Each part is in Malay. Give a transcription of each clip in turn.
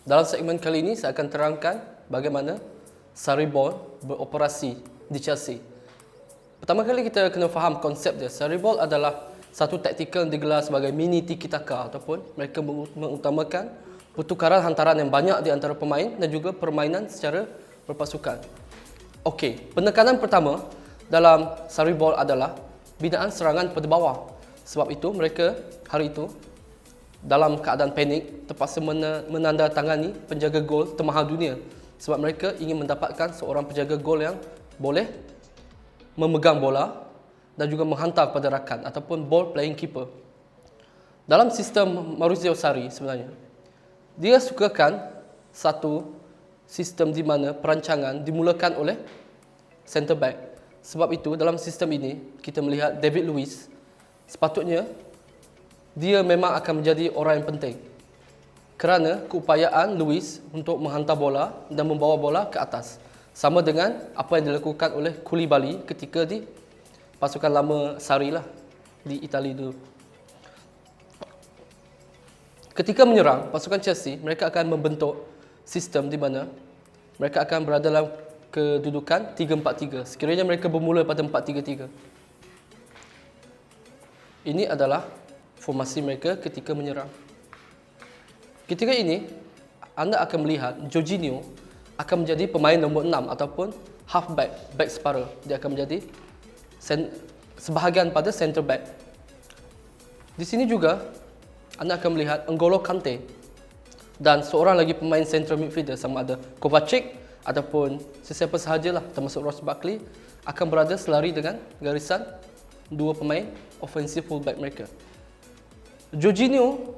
Dalam segmen kali ini saya akan terangkan bagaimana Sarri-Ball beroperasi di Chelsea. Pertama kali kita kena faham konsep dia. Sarri-Ball adalah satu taktikal yang digelar sebagai mini tiki-taka ataupun mereka mengutamakan pertukaran hantaran yang banyak di antara pemain dan juga permainan secara berpasukan. Okey, penekanan pertama dalam Sarri-Ball adalah binaan serangan pada bawah. Sebab itu mereka hari itu dalam keadaan panik terpaksa menandatangani penjaga gol termahal dunia sebab mereka ingin mendapatkan seorang penjaga gol yang boleh memegang bola dan juga menghantar kepada rakan ataupun ball playing keeper. Dalam sistem Maurizio Sarri sebenarnya, dia sukakan satu sistem di mana perancangan dimulakan oleh centre back. Sebab itu dalam sistem ini kita melihat David Luiz sepatutnya dia memang akan menjadi orang yang penting kerana keupayaan Luiz untuk menghantar bola dan membawa bola ke atas, sama dengan apa yang dilakukan oleh Koulibaly ketika di pasukan lama Sarri lah di Itali dulu. Ketika menyerang, pasukan Chelsea mereka akan membentuk sistem di mana mereka akan berada dalam kedudukan 3-4-3. Sekiranya mereka bermula pada 4-3-3. Ini adalah formasi mereka ketika menyerang. Ketika ini, anda akan melihat Jorginho akan menjadi pemain nombor 6 ataupun halfback, back separa. Dia akan menjadi sebahagian pada centre back. Di sini juga anda akan melihat N'Golo Kante dan seorang lagi pemain central midfielder sama ada Kovacic ataupun sesiapa sahajalah termasuk Ross Barkley akan berada selari dengan garisan dua pemain offensive fullback mereka. Jorginho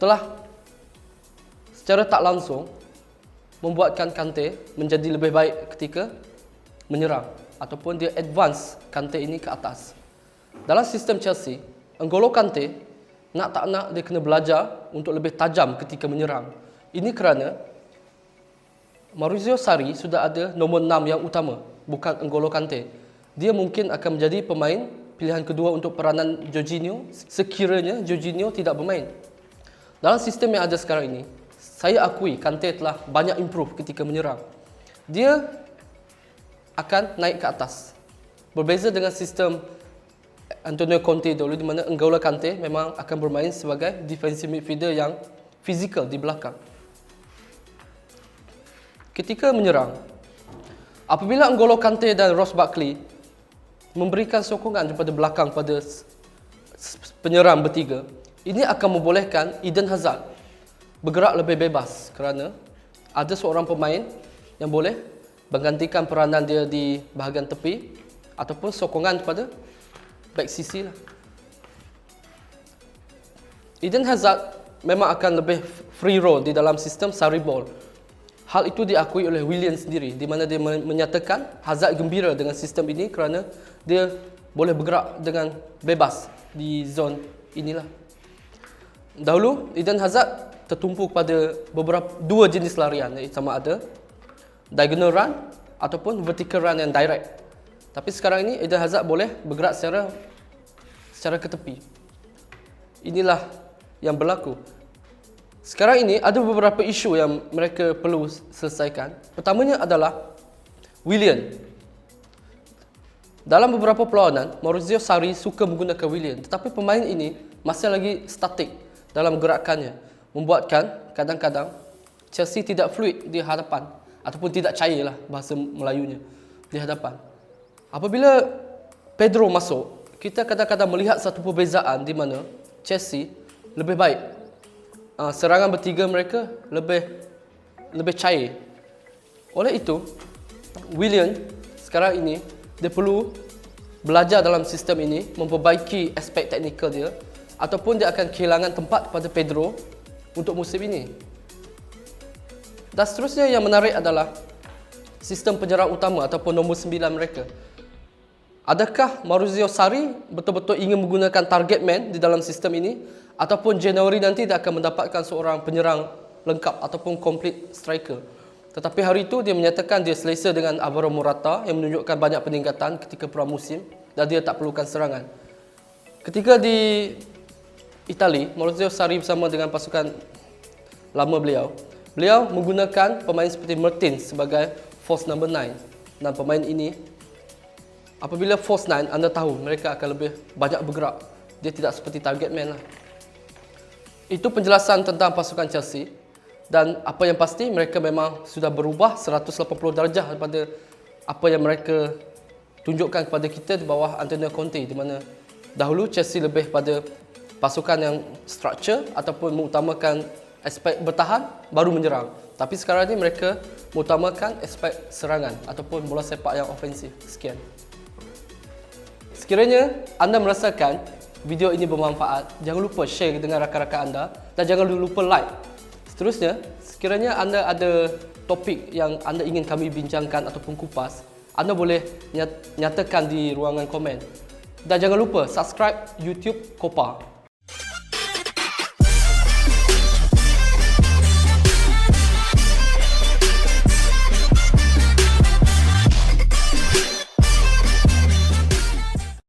telah secara tak langsung membuatkan Kante menjadi lebih baik ketika menyerang ataupun dia advance Kante ini ke atas. Dalam sistem Chelsea, N'Golo Kante nak tak nak dia kena belajar untuk lebih tajam ketika menyerang. Ini kerana Maurizio Sarri sudah ada nombor 6 yang utama, bukan N'Golo Kante. Dia mungkin akan menjadi pemain pilihan kedua untuk peranan Jorginho sekiranya Jorginho tidak bermain. Dalam sistem yang ada sekarang ini, saya akui Kante telah banyak improve ketika menyerang. Dia akan naik ke atas. Berbeza dengan sistem Antonio Conte dulu di mana N'Golo Kante memang akan bermain sebagai defensive midfielder yang fizikal di belakang. Ketika menyerang, apabila N'Golo Kante dan Ross Barkley memberikan sokongan daripada belakang pada penyerang bertiga, ini akan membolehkan Eden Hazard bergerak lebih bebas kerana ada seorang pemain yang boleh menggantikan peranan dia di bahagian tepi ataupun sokongan kepada back sisi lah. Eden Hazard memang akan lebih free roll di dalam sistem Sarri-Ball. Hal itu diakui oleh Willian sendiri di mana dia menyatakan Hazard gembira dengan sistem ini kerana dia boleh bergerak dengan bebas di zon inilah. Dahulu Eden Hazard tertumpu pada dua jenis larian, iaitu sama ada diagonal run ataupun vertical run yang direct. Tapi sekarang ini Eden Hazard boleh bergerak secara ke tepi. Inilah yang berlaku. Sekarang ini ada beberapa isu yang mereka perlu selesaikan. Pertamanya adalah Willian. Dalam beberapa perlawanan, Maurizio Sarri suka menggunakan Willian, tetapi pemain ini masih lagi statik dalam gerakannya, membuatkan kadang-kadang Chelsea tidak fluid di hadapan ataupun tidak cairlah bahasa Melayunya di hadapan. Apabila Pedro masuk, kita kadang-kadang melihat satu perbezaan di mana Chelsea lebih baik. Serangan bertiga mereka lebih cair. Oleh itu, Willian sekarang ini dia perlu belajar dalam sistem ini, memperbaiki aspek teknikal dia ataupun dia akan kehilangan tempat kepada Pedro untuk musim ini. Dan seterusnya yang menarik adalah sistem penyerang utama ataupun nombor 9 mereka. Adakah Maurizio Sarri betul-betul ingin menggunakan target man di dalam sistem ini ataupun Januari nanti dia akan mendapatkan seorang penyerang lengkap ataupun complete striker? Tetapi hari itu dia menyatakan dia selesa dengan Alvaro Morata yang menunjukkan banyak peningkatan ketika pramusim dan dia tak perlukan serangan. Ketika di Itali, Maurizio Sarri bersama dengan pasukan lama beliau Beliau menggunakan pemain seperti Mertens sebagai false number 9. Dan pemain ini, apabila false 9, anda tahu mereka akan lebih banyak bergerak. Dia tidak seperti target man lah. Itu penjelasan tentang pasukan Chelsea. Dan apa yang pasti, mereka memang sudah berubah 180 darjah daripada apa yang mereka tunjukkan kepada kita di bawah Antonio Conte, di mana dahulu Chelsea lebih pada pasukan yang structure ataupun mengutamakan aspek bertahan baru menyerang. Tapi sekarang ni mereka mengutamakan aspek serangan ataupun bola sepak yang ofensif. Sekian. Sekiranya anda merasakan video ini bermanfaat, jangan lupa share dengan rakan-rakan anda dan jangan lupa like. Seterusnya, sekiranya anda ada topik yang anda ingin kami bincangkan ataupun kupas, anda boleh nyatakan di ruangan komen. Dan jangan lupa subscribe YouTube Kopa.